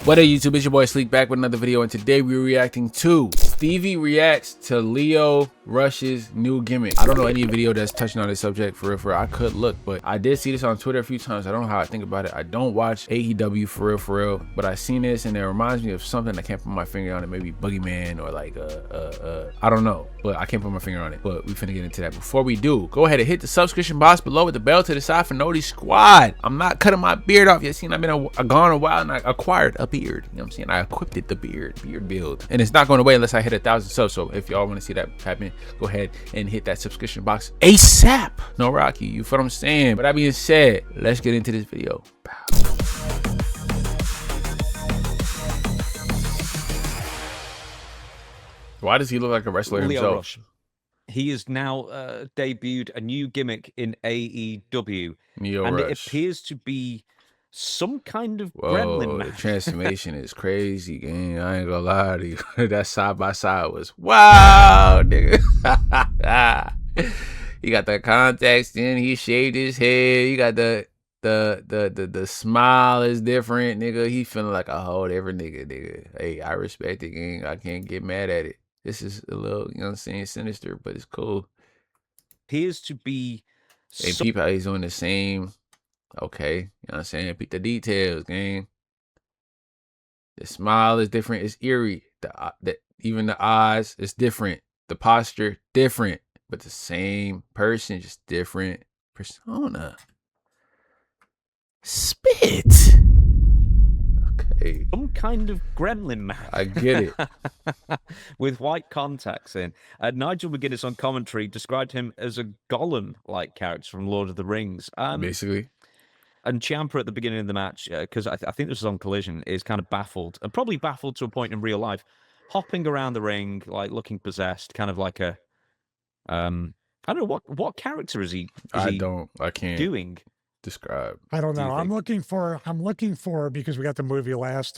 What up, YouTube? It's your boy Sleek back with another video, and today we're reacting to Stevie reacts to Lio Rush's new gimmick. I don't know any video that's touching on this subject for real. I could look, but I did see this on Twitter a few times. I don't know how I think about it. I don't watch AEW for real, but I seen this and it reminds me of something I can't put my finger on it. Maybe Boogeyman or like I don't know, but I can't put my finger on it. But we finna get into that. Before we do, go ahead and hit the subscription box below with the bell to the side for Noti Squad. I'm not cutting my beard off yet. Seen I've been gone a while and I acquired a beard. You know what I'm saying? I equipped it, the beard build, and it's not going away unless I hit 1,000 subs. So if y'all want to see that happen, go ahead and hit that subscription box ASAP. No Rocky, you feel what I'm saying? But that being said, let's get into this video. Why does he look like a wrestler himself? Rush. He has now debuted a new gimmick in AEW, and it appears to be some kind of gremlin man. The transformation is crazy, gang. I ain't gonna lie to you. That side by side was wow, nigga. He got the contacts in. He shaved his head. He got the smile is different, nigga. He feeling like a whole different nigga. Hey, I respect it, gang. I can't get mad at it. This is a little, you know what I'm saying, sinister, but it's cool. Appears to be. Hey, peep how he's doing the same. Okay, you know what I'm saying? Peep the details, gang. The smile is different. It's eerie. Even the eyes is different. The posture different, but the same person, just different persona. Spit. Okay. Some kind of gremlin man. I get it. With white contacts in. Nigel McGuinness on commentary described him as a Gollum-like character from Lord of the Rings. Basically. And Ciampa at the beginning of the match, because I think this was on Collision, is kind of baffled, and probably baffled to a point in real life, hopping around the ring, like looking possessed, kind of like a, I don't know, what character is he? I can't doing. Describe. I don't know. I'm looking for because we got the movie last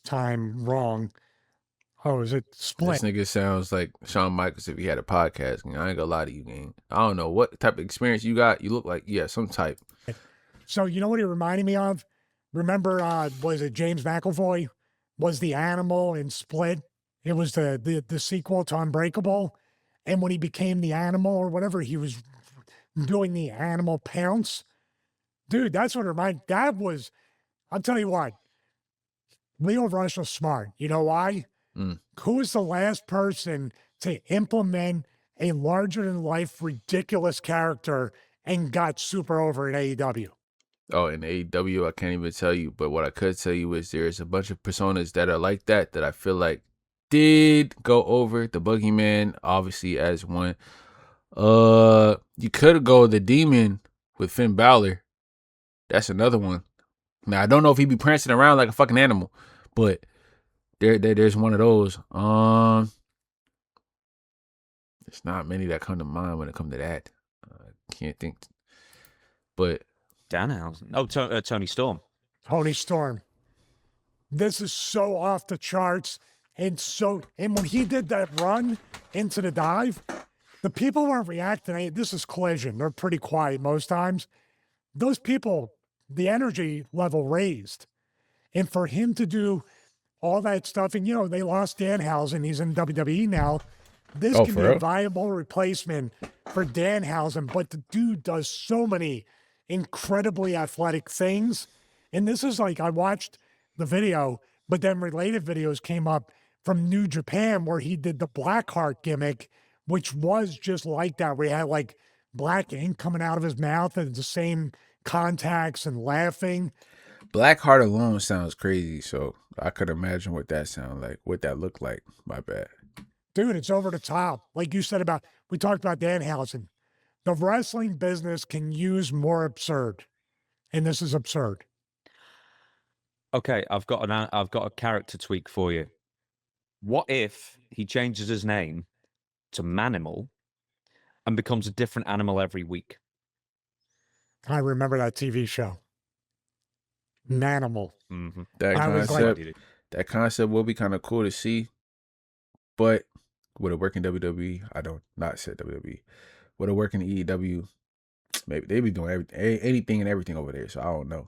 time wrong. Oh, is it Split? This nigga sounds like Shawn Michaels if he had a podcast. I ain't gonna lie to you, gang. I don't know what type of experience you got. You look like, yeah, some type. So you know what he reminded me of? Remember, was it James McAvoy was the animal in Split? It was the sequel to Unbreakable, and when he became the animal or whatever, he was doing the animal pounce. Dude, that's what that was. I'll tell you what, Lio Rush was smart. You know why? Who was the last person to implement a larger-than-life, ridiculous character and got super over at AEW? Oh, in AEW, I can't even tell you. But what I could tell you is there's a bunch of personas that are like that I feel like did go over. The Boogeyman, obviously, as one. You could go the Demon with Finn Balor. That's another one. Now, I don't know if he'd be prancing around like a fucking animal, but there's one of those. There's not many that come to mind when it comes to that. I can't think. But Danhausen. Oh, Tony Storm. Tony Storm. This is so off the charts, and when he did that run into the dive, the people weren't reacting. This is Collision. They're pretty quiet most times. Those people, the energy level raised, and for him to do all that stuff, and they lost Danhausen. He's in WWE now. This can be a viable replacement for Danhausen, but the dude does so many incredibly athletic things. And this is like, I watched the video, but then related videos came up from New Japan where he did the Blackheart gimmick, which was just like that, where he had like black ink coming out of his mouth and the same contacts and laughing. Blackheart alone sounds crazy, so I could imagine what that sound like, what that looked like. My bad. Dude, it's over the top. Like you said we talked about Danhausen. The wrestling business can use more absurd, and this is absurd. Okay, I've got a character tweak for you. What if he changes his name to Manimal and becomes a different animal every week? I remember that TV show. Manimal. Mm-hmm. That concept will be kind of cool to see, but would it work in WWE? I don't not said WWE. Would it work in EW? Maybe they be doing anything and everything over there, so I don't know.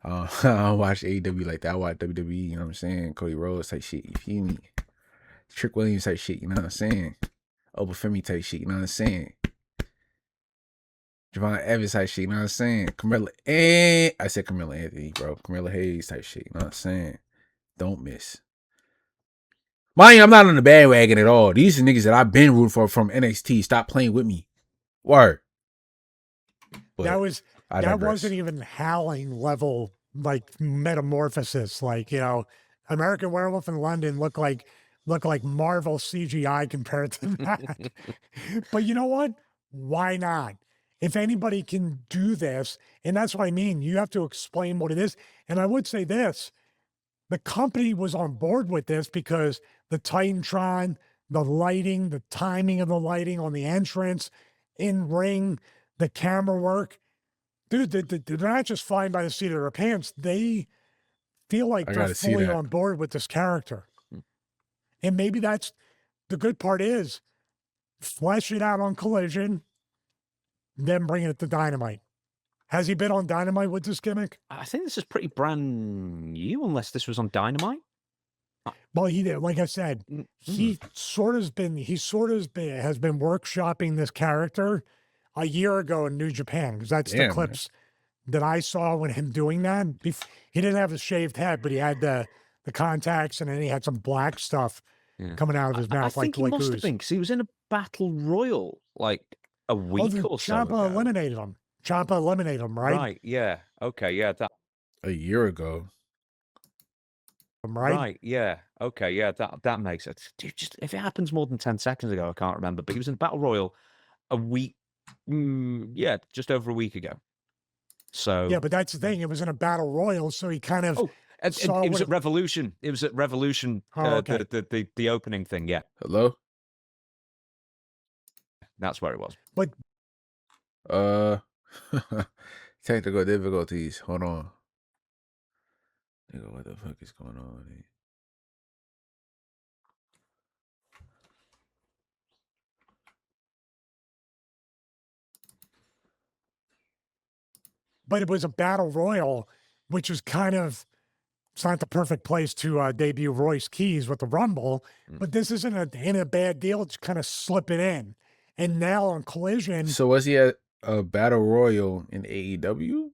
I don't watch AEW like that. I watch WWE, you know what I'm saying? Cody Rhodes type shit, you feel me? Trick Williams type shit, you know what I'm saying? Obafemi type shit, you know what I'm saying? Javon Evans type shit, you know what I'm saying? I said Carmella Anthony, bro. Carmella Hayes type shit, you know what I'm saying? Don't miss. Mind you, I'm not on the bandwagon at all. These are niggas that I've been rooting for from NXT. Stop playing with me. Word. But that wasn't even howling level like metamorphosis. Like, you know, American Werewolf in London looked like Marvel CGI compared to that. But you know what? Why not? If anybody can do this, and that's what I mean, you have to explain what it is. And I would say this, the company was on board with this because the Titantron, the lighting, the timing of the lighting on the entrance, in ring, the camera work. Dude, they're not just flying by the seat of their pants. They feel like they're fully on board with this character. And maybe that's the good part is flesh it out on Collision, then bring it to Dynamite. Has he been on Dynamite with this gimmick? I think this is pretty brand new, unless this was on Dynamite. Well, he did. Like I said, he sort of has been workshopping this character a year ago in New Japan, because that's the clips that I saw when him doing that. He didn't have a shaved head, but he had the contacts, and then he had some black stuff coming out of his mouth. I think he must have been, because he was in a battle royal like a week or so ago. Ciampa eliminated him. Ciampa eliminated him, right? Right, yeah. Okay, yeah. A year ago. Right? Yeah. Okay, yeah, that makes it. Dude, just if it happens more than 10 seconds ago, I can't remember. But he was in Battle Royal a week, just over a week ago. So yeah, but that's the thing. It was in a Battle Royal, so he kind of it was at Revolution. It was at Revolution, okay. the opening thing, yeah. Hello? That's where it was. But technical difficulties. Hold on. Nigga, what the fuck is going on? But it was a Battle Royal, which is kind of, it's not the perfect place to debut Royce Keys with the Rumble, but this isn't in a bad deal. It's kind of slipping in. And now on Collision. So was he at a Battle Royal in AEW?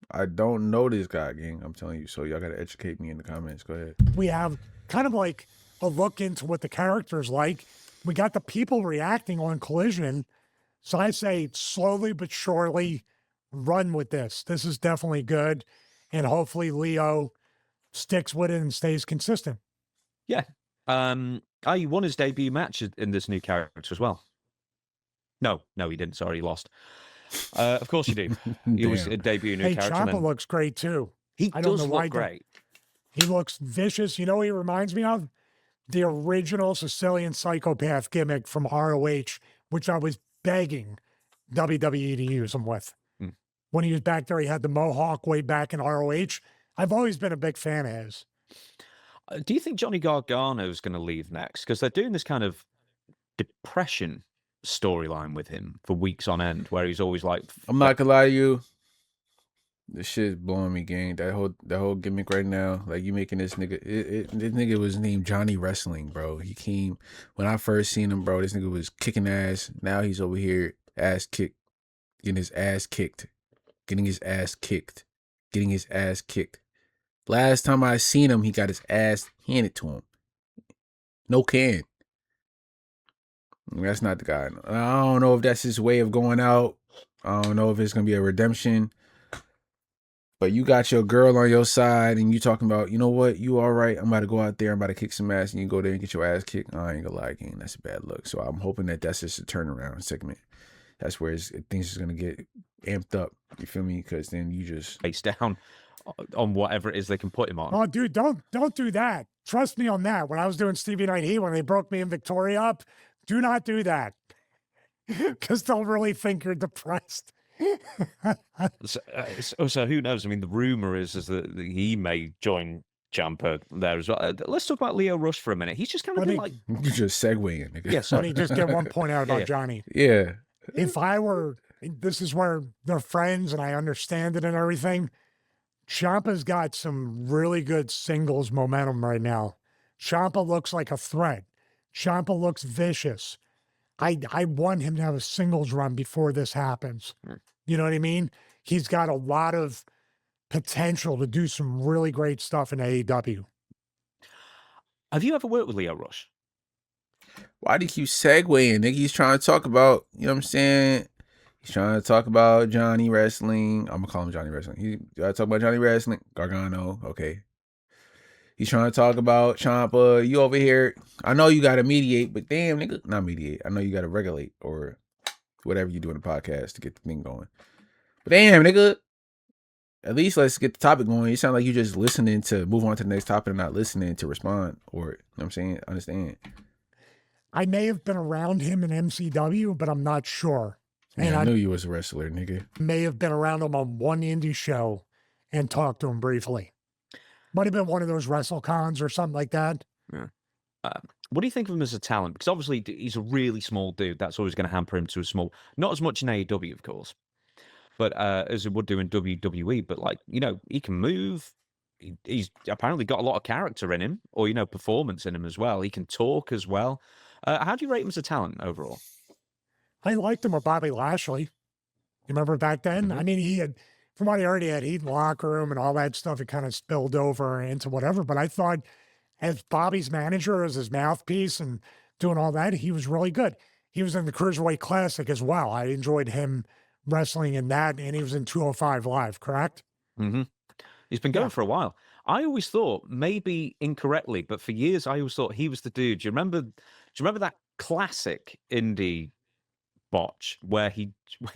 I don't know this guy, gang. I'm telling you. So y'all got to educate me in the comments. Go ahead. We have kind of like a look into what the character's like. We got the people reacting on Collision. So I say slowly but surely run with this. This is definitely good. And hopefully Leo sticks with it and stays consistent. Yeah. He won his debut match in this new character as well. No, he didn't. Sorry, he lost. Of course you do. He was a debut new character. Ciampa looks great too. He does look great. He looks vicious. You know what he reminds me of? The original Sicilian Psychopath gimmick from ROH, which I was begging WWE to use him with. When he was back there, he had the mohawk way back in ROH. I've always been a big fan of his. Do you think Johnny Gargano is going to leave next? Because they're doing this kind of depression storyline with him for weeks on end, where he's always like, I'm not gonna lie to you, this shit is blowing me, gang. That whole gimmick right now, like you making this nigga, this nigga was named Johnny Wrestling, bro. He came when I first seen him, bro. This nigga was kicking ass. Now he's over here ass kicked, getting his ass kicked, getting his ass kicked, getting his ass kicked. Last time I seen him, he got his ass handed to him. No can. That's not the guy. I don't know if that's his way of going out. I don't know if it's going to be a redemption. But you got your girl on your side and you talking about, you know what, you all right. I'm about to go out there. I'm about to kick some ass. And you go there and get your ass kicked. I ain't going to lie, gang. That's a bad look. So I'm hoping that that's just a turnaround segment. That's where things is going to get amped up. You feel me? Because then you just face down on whatever it is they can put him on. Oh, dude, don't do that. Trust me on that. When I was doing Stevie Night Heat, when they broke me and Victoria up, do not do that. Because they'll really think you're depressed. So who knows? I mean, the rumor is that he may join Ciampa there as well. Let's talk about Leo Rush for a minute. He's just kind of been like... You just segueing, nigga. Yeah, so let me just get one point out about Johnny. Yeah. If I were this is where they're friends and I understand it and everything. Ciampa's got some really good singles momentum right now. Ciampa looks like a threat. Ciampa looks vicious. I want him to have a singles run before this happens. You know what I mean? He's got a lot of potential to do some really great stuff in AEW. Have you ever worked with Lio Rush? Why do you keep segueing, nigga? He's trying to talk about, you know what I'm saying? He's trying to talk about Johnny Wrestling. I'm gonna call him Johnny Wrestling. He's trying to talk about Johnny Wrestling. Gargano, okay. He's trying to talk about Ciampa. You over here. I know you gotta mediate, but damn, nigga. Not mediate. I know you gotta regulate or whatever you do in the podcast to get the thing going. But damn, nigga. At least let's get the topic going. You sound like you're just listening to move on to the next topic and not listening to respond or, you know what I'm saying, understand. I may have been around him in MCW, but I'm not sure. And I knew you was a wrestler, nigga. May have been around him on one indie show and talked to him briefly. Might have been one of those WrestleCons or something like that. Yeah. What do you think of him as a talent? Because obviously he's a really small dude. That's always going to hamper him to a small. Not as much in AEW, of course, but as it would do in WWE. But like, you know, he can move. He's apparently got a lot of character in him, or, you know, performance in him as well. He can talk as well. How do you rate him as a talent overall? I liked him with Bobby Lashley. You remember back then? Mm-hmm. I mean, he had, from what he already had, he'd locker room and all that stuff. It kind of spilled over into whatever. But I thought as Bobby's manager, as his mouthpiece and doing all that, he was really good. He was in the Cruiserweight Classic as well. I enjoyed him wrestling in that, and he was in 205 Live, correct? Mm-hmm. He's been going for a while. I always thought, maybe incorrectly, but for years I always thought he was the dude. Do you remember that classic indie botch where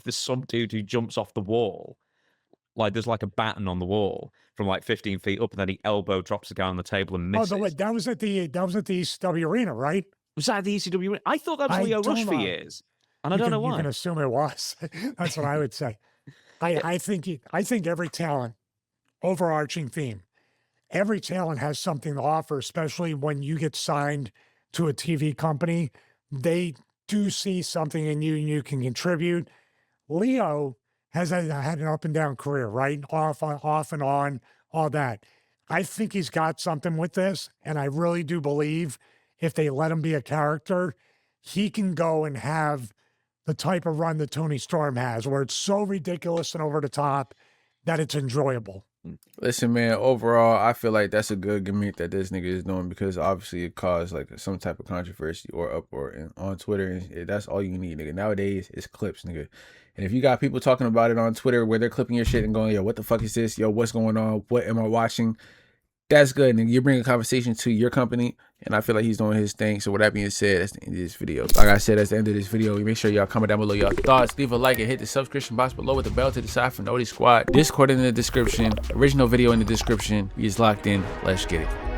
there's some dude who jumps off the wall, like there's like a baton on the wall from like 15 feet up, and then he elbow drops the guy on the table and misses. Oh, that was at the ECW arena, right? Was that the ECW? I thought that was Lio Rush for years, and I don't know why. You can assume it was. That's what I would say. I think every talent, overarching theme, every talent has something to offer, especially when you get signed to a TV company. They do see something in you and you can contribute. Lio has had an up and down career, right? Off and on, all that. I think he's got something with this, and I really do believe if they let him be a character, he can go and have the type of run that Tony Storm has, where it's so ridiculous and over the top that it's enjoyable. Listen, man, overall, I feel like that's a good gimmick that this nigga is doing, because obviously it caused like some type of controversy or uproar on Twitter. And that's all you need, nigga. Nowadays, it's clips, nigga. And if you got people talking about it on Twitter where they're clipping your shit and going, yo, what the fuck is this? Yo, what's going on? What am I watching? That's good, nigga. You're bringing a conversation to your company, and I feel like he's doing his thing. So with that being said, that's the end of this video. Like I said, that's the end of this video. Make sure y'all comment down below your thoughts. Leave a like and hit the subscription box below with the bell to the side for Noti Squad. Discord in the description. Original video in the description. He's locked in. Let's get it.